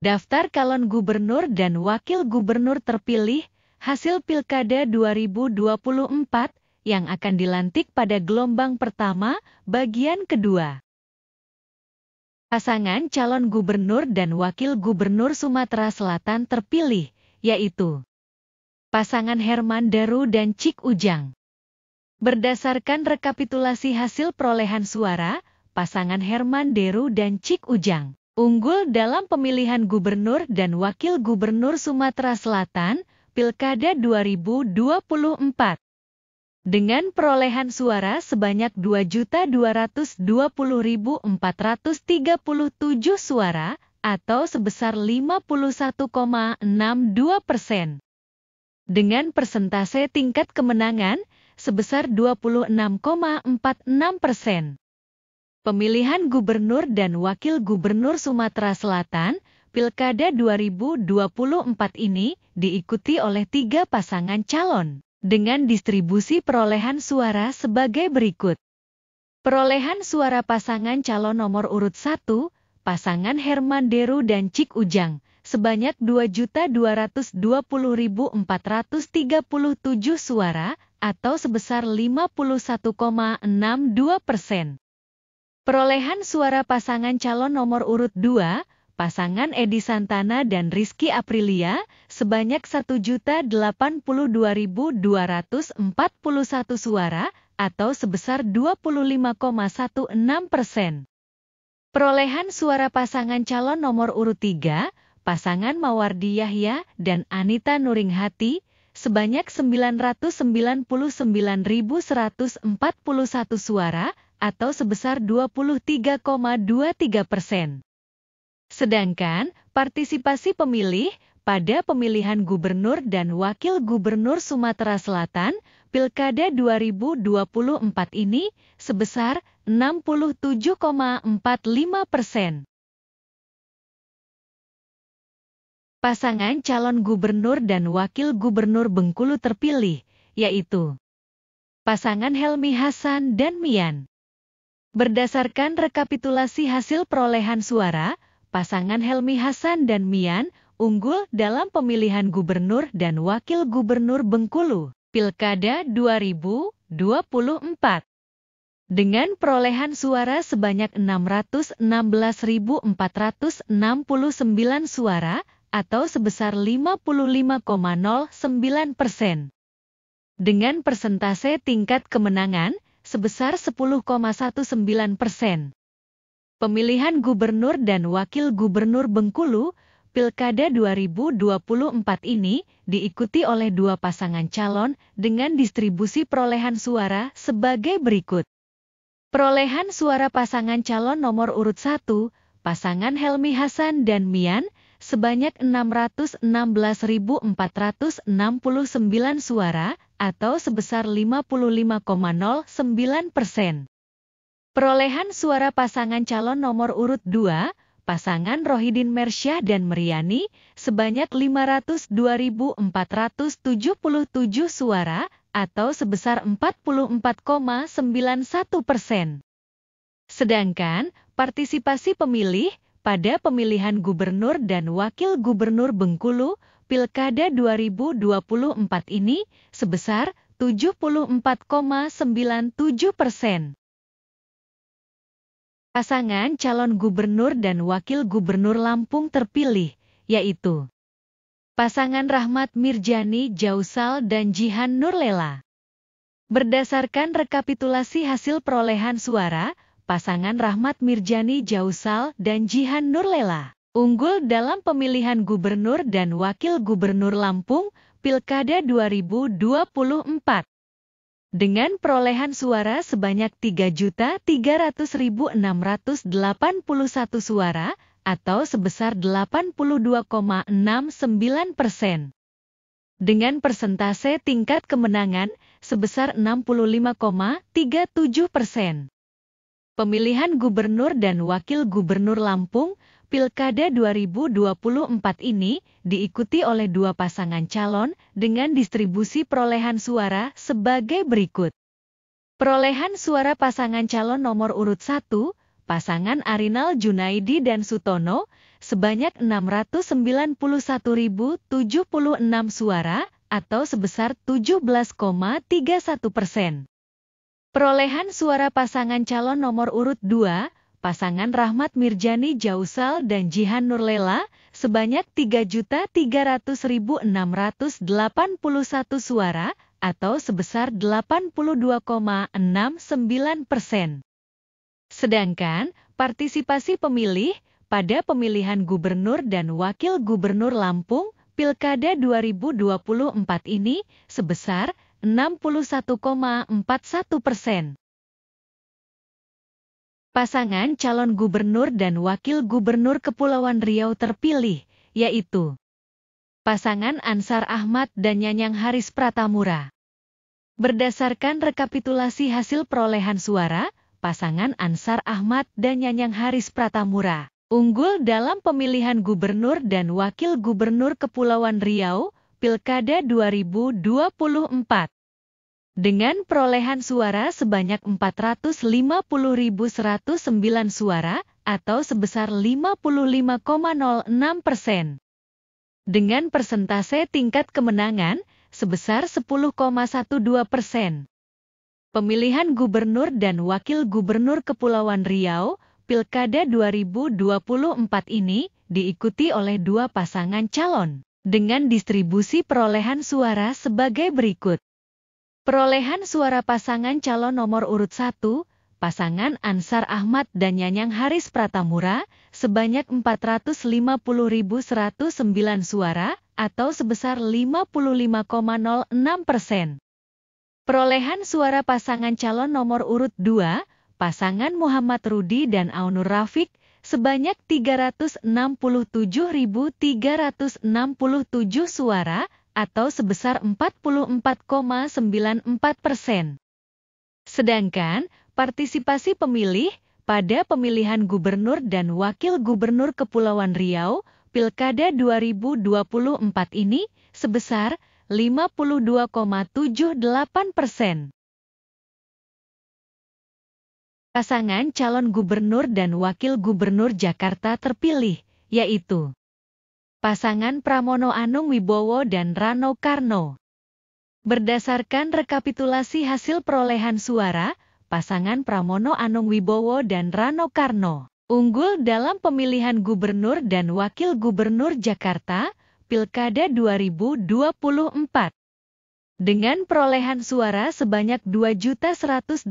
Daftar calon gubernur dan wakil gubernur terpilih hasil Pilkada 2024 yang akan dilantik pada gelombang pertama, bagian kedua. Pasangan calon gubernur dan wakil gubernur Sumatera Selatan terpilih, yaitu pasangan Herman Deru dan Cik Ujang. Berdasarkan rekapitulasi hasil perolehan suara, pasangan Herman Deru dan Cik Ujang unggul dalam pemilihan gubernur dan wakil gubernur Sumatera Selatan, Pilkada 2024. Dengan perolehan suara sebanyak 2.220.437 suara, atau sebesar 51,62%. Dengan persentase tingkat kemenangan sebesar 26,46%. Pemilihan gubernur dan wakil gubernur Sumatera Selatan, Pilkada 2024 ini diikuti oleh 3 pasangan calon, dengan distribusi perolehan suara sebagai berikut. Perolehan suara pasangan calon nomor urut 1, pasangan Herman Deru dan Cik Ujang, sebanyak 2.220.437 suara, atau sebesar 51,62%. Perolehan suara pasangan calon nomor urut 2, pasangan Edi Santana dan Rizky Aprilia, sebanyak 1.082.241 suara, atau sebesar 25,16%. Perolehan suara pasangan calon nomor urut 3, pasangan Mawardi Yahya dan Anita Nuringhati, sebanyak 999.141 suara, atau sebesar 23,23%. Sedangkan, partisipasi pemilih pada pemilihan gubernur dan wakil gubernur Sumatera Selatan, Pilkada 2024 ini, sebesar 67,45%. Pasangan calon gubernur dan wakil gubernur Bengkulu terpilih, yaitu pasangan Helmi Hasan dan Mian. Berdasarkan rekapitulasi hasil perolehan suara, pasangan Helmi Hasan dan Mian unggul dalam pemilihan gubernur dan wakil gubernur Bengkulu, Pilkada 2024. Dengan perolehan suara sebanyak 616.469 suara, atau sebesar 55,09%. Dengan persentase tingkat kemenangan sebesar 10,19%. Pemilihan gubernur dan wakil gubernur Bengkulu, Pilkada 2024 ini diikuti oleh 2 pasangan calon dengan distribusi perolehan suara sebagai berikut. Perolehan suara pasangan calon nomor urut 1, pasangan Helmi Hasan dan Mian, sebanyak 616.469 suara, atau sebesar 55,09%. Perolehan suara pasangan calon nomor urut 2, pasangan Rohidin Mersyah dan Meriani, sebanyak 502.477 suara, atau sebesar 44,91%. Sedangkan, partisipasi pemilih pada pemilihan gubernur dan wakil gubernur Bengkulu, Pilkada 2024 ini, sebesar 74,97%. Pasangan calon gubernur dan wakil gubernur Lampung terpilih, yaitu pasangan Rahmat Mirjani Jausal dan Jihan Nurlela. Berdasarkan rekapitulasi hasil perolehan suara, pasangan Rahmat Mirjani Jausal dan Jihan Nurlela unggul dalam pemilihan gubernur dan wakil gubernur Lampung, Pilkada 2024. Dengan perolehan suara sebanyak 3.300.681 suara, atau sebesar 82,69%. Dengan persentase tingkat kemenangan sebesar 65,37%. Pemilihan gubernur dan wakil gubernur Lampung, Pilkada 2024 ini diikuti oleh 2 pasangan calon dengan distribusi perolehan suara sebagai berikut. Perolehan suara pasangan calon nomor urut 1, pasangan Arinal Junaidi dan Sutono, sebanyak 691.076 suara, atau sebesar 17,31%. Perolehan suara pasangan calon nomor urut 2, pasangan Rahmat Mirjani Jausal dan Jihan Nurlela, sebanyak 3.300.681 suara, atau sebesar 82,69%. Sedangkan, partisipasi pemilih pada pemilihan gubernur dan wakil gubernur Lampung, Pilkada 2024 ini, sebesar 61,41%. Pasangan calon gubernur dan wakil gubernur Kepulauan Riau terpilih, yaitu pasangan Ansar Ahmad dan Nyanyang Haris Pratamura. Berdasarkan rekapitulasi hasil perolehan suara, pasangan Ansar Ahmad dan Nyanyang Haris Pratamura unggul dalam pemilihan gubernur dan wakil gubernur Kepulauan Riau, Pilkada 2024. Dengan perolehan suara sebanyak 450.109 suara, atau sebesar 55,06%. Dengan persentase tingkat kemenangan sebesar 10,12%. Pemilihan gubernur dan wakil gubernur Kepulauan Riau, Pilkada 2024 ini, diikuti oleh dua pasangan calon, dengan distribusi perolehan suara sebagai berikut. Perolehan suara pasangan calon nomor urut 1, pasangan Ansar Ahmad dan Nyanyang Haris Pratamura, sebanyak 450.109 suara, atau sebesar 55,06%. Perolehan suara pasangan calon nomor urut 2, pasangan Muhammad Rudi dan Aunur Rafiq, sebanyak 367.367 suara, atau sebesar 44,94%. Sedangkan, partisipasi pemilih pada pemilihan gubernur dan wakil gubernur Kepulauan Riau, Pilkada 2024 ini, sebesar 52,78%. Pasangan calon gubernur dan wakil gubernur Jakarta terpilih, yaitu pasangan Pramono Anung Wibowo dan Rano Karno. Berdasarkan rekapitulasi hasil perolehan suara, pasangan Pramono Anung Wibowo dan Rano Karno unggul dalam pemilihan gubernur dan wakil gubernur Jakarta, Pilkada 2024. Dengan perolehan suara sebanyak 2.183.239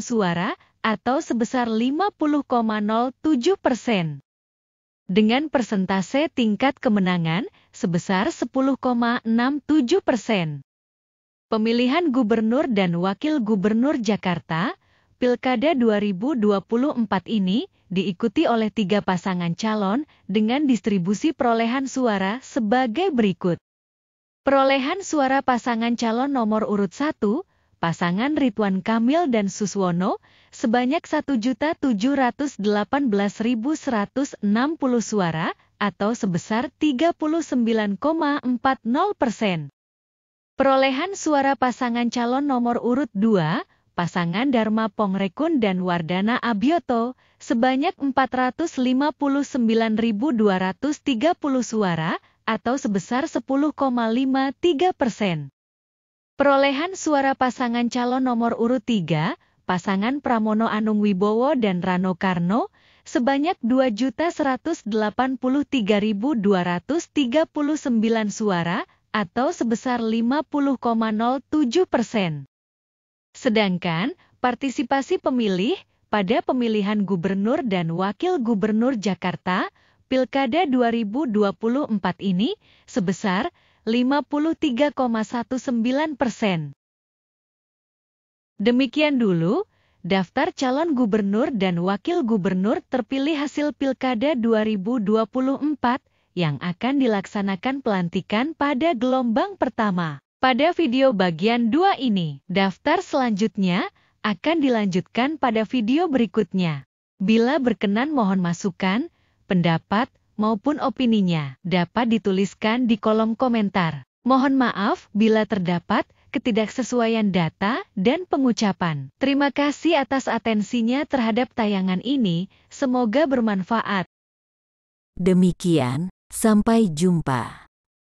suara, atau sebesar 50,07%. Dengan persentase tingkat kemenangan sebesar 10,67%. Pemilihan gubernur dan wakil gubernur Jakarta, Pilkada 2024 ini, diikuti oleh 3 pasangan calon dengan distribusi perolehan suara sebagai berikut. Perolehan suara pasangan calon nomor urut 1, pasangan Ridwan Kamil dan Suswono, sebanyak 1.718.160 suara, atau sebesar 39,40%. Perolehan suara pasangan calon nomor urut 2, pasangan Dharma Pongrekun dan Wardana Abioto, sebanyak 459.230 suara, atau sebesar 10,53%. Perolehan suara pasangan calon nomor urut 3, pasangan Pramono Anung Wibowo dan Rano Karno, sebanyak 2.183.239 suara, atau sebesar 50,07%. Sedangkan, partisipasi pemilih pada pemilihan gubernur dan wakil gubernur Jakarta, Pilkada 2024 ini, sebesar 53,19%. Demikian dulu, daftar calon gubernur dan wakil gubernur terpilih hasil Pilkada 2024 yang akan dilaksanakan pelantikan pada gelombang pertama. Pada video bagian 2 ini, daftar selanjutnya akan dilanjutkan pada video berikutnya. Bila berkenan mohon masukan, pendapat, maupun opininya dapat dituliskan di kolom komentar. Mohon maaf bila terdapat ketidaksesuaian data, dan pengucapan. Terima kasih atas atensinya terhadap tayangan ini, semoga bermanfaat. Demikian, sampai jumpa.